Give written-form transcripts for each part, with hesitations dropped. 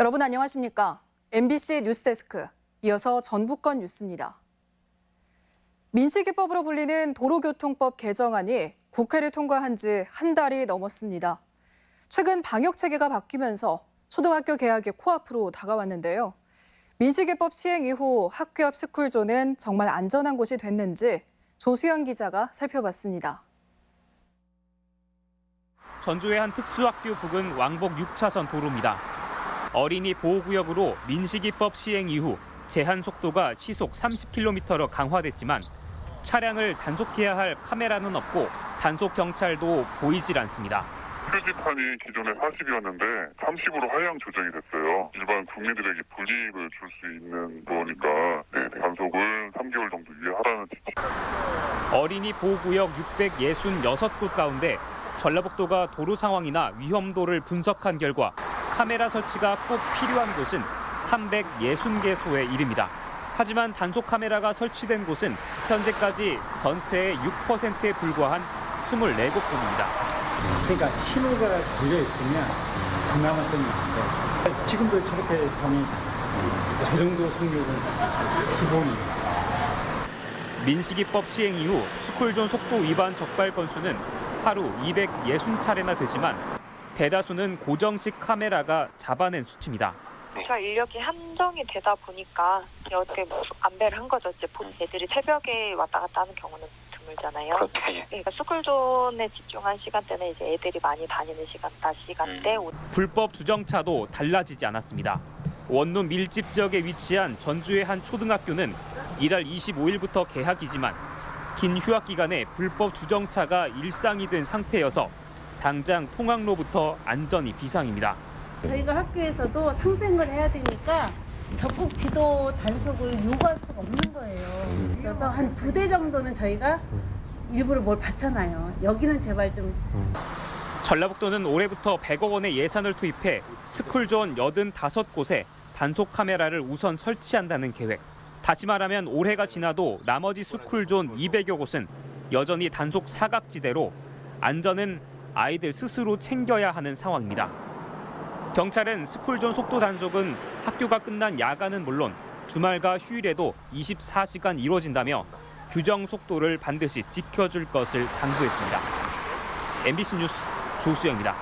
여러분 안녕하십니까? MBC 뉴스데스크, 이어서 전북권 뉴스입니다. 민식이법으로 불리는 도로교통법 개정안이 국회를 통과한 지 한 달이 넘었습니다. 최근 방역체계가 바뀌면서 초등학교 개학이 코앞으로 다가왔는데요. 민식이법 시행 이후 학교 앞 스쿨존은 정말 안전한 곳이 됐는지 조수연 기자가 살펴봤습니다. 전주의 한 특수학교 부근 왕복 6차선 도로입니다. 어린이 보호구역으로 민식이법 시행 이후 제한 속도가 시속 30km로 강화됐지만 차량을 단속해야 할 카메라는 없고 단속 경찰도 보이질 않습니다. 표지판이 기존에 40이었는데 30으로 하향 조정이 됐어요. 일반 국민들에게 불이익을 줄 수 있는 거니까 단속을 3개월 정도 유예하라는 지침. 어린이 보호구역 666곳 가운데 전라북도가 도로 상황이나 위험도를 분석한 결과 카메라 설치가 꼭 필요한 곳은 360개소에 이릅니다. 하지만 단속 카메라가 설치된 곳은 현재까지 전체의 6%에 불과한 24곳뿐입니다. 그러니까 신호가 걸려있으면 그나마 좀 나은데 지금도 저렇게 하면 저 정도 속력은 기본이에요. 민식이법 시행 이후 스쿨존 속도 위반 적발 건수는 하루 260차례나 되지만 대다수는 고정식 카메라가 잡아낸 수치입니다. 저희가 인력이 한정이 되다 보니까 어떻게 안배를 한 거죠. 이제 애들이 새벽에 왔다 갔다 하는 경우는 드물잖아요. 그러니까 스쿨존에 집중한 시간대는 이제 애들이 많이 다니는 시간대. 불법 주정차도 달라지지 않았습니다. 원룸 밀집 지역에 위치한 전주의 한 초등학교는 이달 25일부터 개학이지만 긴 휴학 기간에 불법 주정차가 일상이 된 상태여서 당장 통학로부터 안전이 비상입니다. 저희가 학교에서도 상생을 해야 되니까 적극 지도 단속을 요구할 수가 없는 거예요. 그래서 한 2대 정도는 저희가 일부러 뭘 받잖아요. 여기는 제발 좀. 전라북도는 올해부터 100억 원의 예산을 투입해 스쿨존 85곳에 단속 카메라를 우선 설치한다는 계획. 다시 말하면 올해가 지나도 나머지 스쿨존 200여 곳은 여전히 단속 사각지대로 안전은 아이들 스스로 챙겨야 하는 상황입니다. 경찰은 스쿨존 속도 단속은 학교가 끝난 야간은 물론 주말과 휴일에도 24시간 이루어진다며 규정 속도를 반드시 지켜줄 것을 당부했습니다. MBC 뉴스 조수영입니다.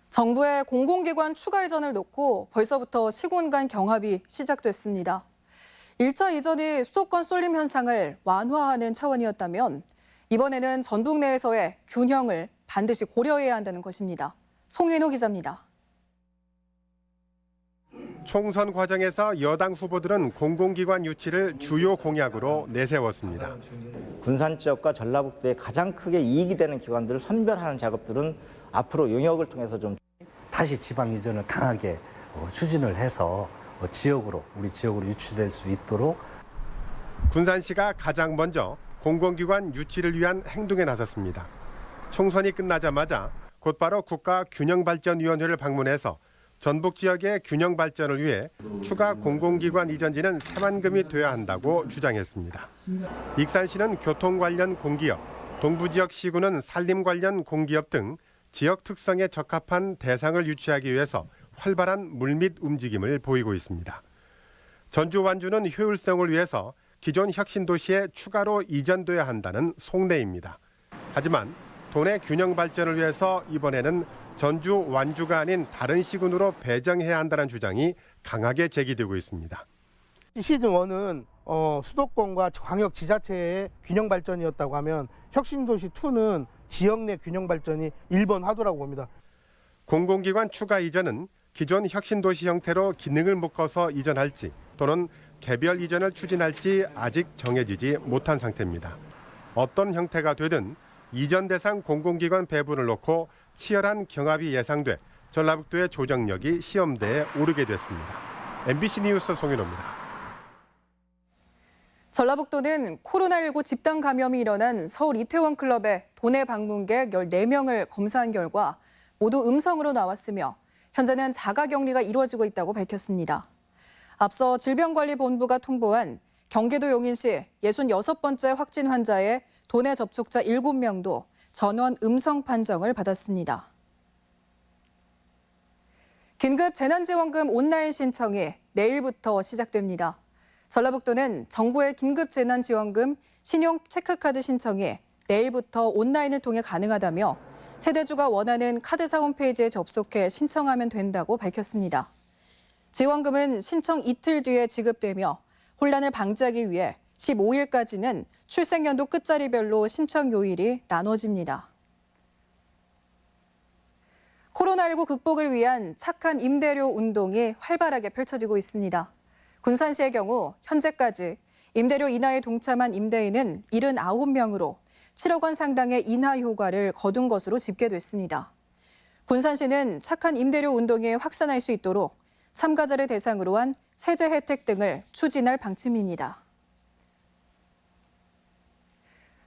정부의 공공기관 추가 이전을 놓고 벌써부터 시군 간 경합이 시작됐습니다. 1차 이전이 수도권 쏠림 현상을 완화하는 차원이었다면 이번에는 전북 내에서의 균형을 반드시 고려해야 한다는 것입니다. 송인호 기자입니다. 총선 과정에서 여당 후보들은 공공기관 유치를 주요 공약으로 내세웠습니다. 군산 지역과 전라북도에 가장 크게 이익이 되는 기관들을 선별하는 작업들은 앞으로 용역을 통해서 좀 다시 지방 이전을 강하게 추진을 해서 우리 지역으로 유치될 수 있도록. 군산시가 가장 먼저 공공기관 유치를 위한 행동에 나섰습니다. 총선이 끝나자마자 곧바로 국가균형발전위원회를 방문해서 전북 지역의 균형 발전을 위해 추가 공공기관 이전지는 새만금이 돼야 한다고 주장했습니다. 익산시는 교통 관련 공기업, 동부지역 시군은 산림 관련 공기업 등 지역 특성에 적합한 대상을 유치하기 위해서 활발한 물밑 움직임을 보이고 있습니다. 전주 완주는 효율성을 위해서 기존 혁신도시에 추가로 이전돼야 한다는 속내입니다. 하지만 도내 균형 발전을 위해서 이번에는 전주 완주가 아닌 다른 시군으로 배정해야 한다는 주장이 강하게 제기되고 있습니다. 시즌1은 수도권과 광역 지자체의 균형 발전이었다고 하면 혁신도시 2는 지역 내 균형 발전이 1번 하도라고 봅니다. 공공기관 추가 이전은 기존 혁신도시 형태로 기능을 묶어서 이전할지 또는 개별 이전을 추진할지 아직 정해지지 못한 상태입니다. 어떤 형태가 되든 이전 대상 공공기관 배분을 놓고 치열한 경합이 예상돼 전라북도의 조정력이 시험대에 오르게 됐습니다. MBC 뉴스 송인호입니다. 전라북도는 코로나19 집단 감염이 일어난 서울 이태원 클럽의 도내 방문객 14명을 검사한 결과 모두 음성으로 나왔으며 현재는 자가격리가 이루어지고 있다고 밝혔습니다. 앞서 질병관리본부가 통보한 경기도 용인시 66번째 확진 환자의 도내 접촉자 7명도 전원 음성 판정을 받았습니다. 긴급 재난지원금 온라인 신청이 내일부터 시작됩니다. 전라북도는 정부의 긴급 재난지원금 신용 체크카드 신청이 내일부터 온라인을 통해 가능하다며 세대주가 원하는 카드사 홈페이지에 접속해 신청하면 된다고 밝혔습니다. 지원금은 신청 이틀 뒤에 지급되며 혼란을 방지하기 위해 15일까지는 출생연도 끝자리별로 신청 요일이 나눠집니다. 코로나19 극복을 위한 착한 임대료 운동이 활발하게 펼쳐지고 있습니다. 군산시의 경우 현재까지 임대료 인하에 동참한 임대인은 79명으로 7억 원 상당의 인하 효과를 거둔 것으로 집계됐습니다. 군산시는 착한 임대료 운동이 확산할 수 있도록 참가자를 대상으로 한 세제 혜택 등을 추진할 방침입니다.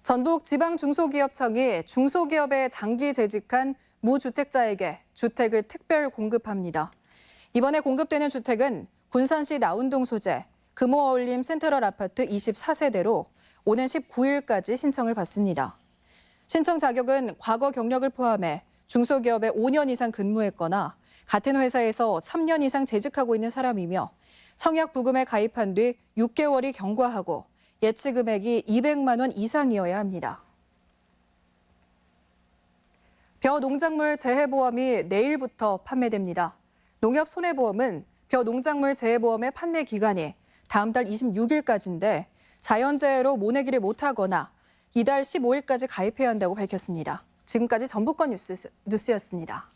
전북 지방중소기업청이 중소기업에 장기 재직한 무주택자에게 주택을 특별 공급합니다. 이번에 공급되는 주택은 군산시 나운동 소재 금호어울림 센트럴 아파트 24세대로 오는 19일까지 신청을 받습니다. 신청 자격은 과거 경력을 포함해 중소기업에 5년 이상 근무했거나 같은 회사에서 3년 이상 재직하고 있는 사람이며 청약 부금에 가입한 뒤 6개월이 경과하고 예치 금액이 200만 원 이상이어야 합니다. 벼농작물 재해보험이 내일부터 판매됩니다. 농협손해보험은 벼농작물 재해보험의 판매 기간이 다음 달 26일까지인데 자연재해로 모내기를 못하거나 이달 15일까지 가입해야 한다고 밝혔습니다. 지금까지 전북권 뉴스였습니다.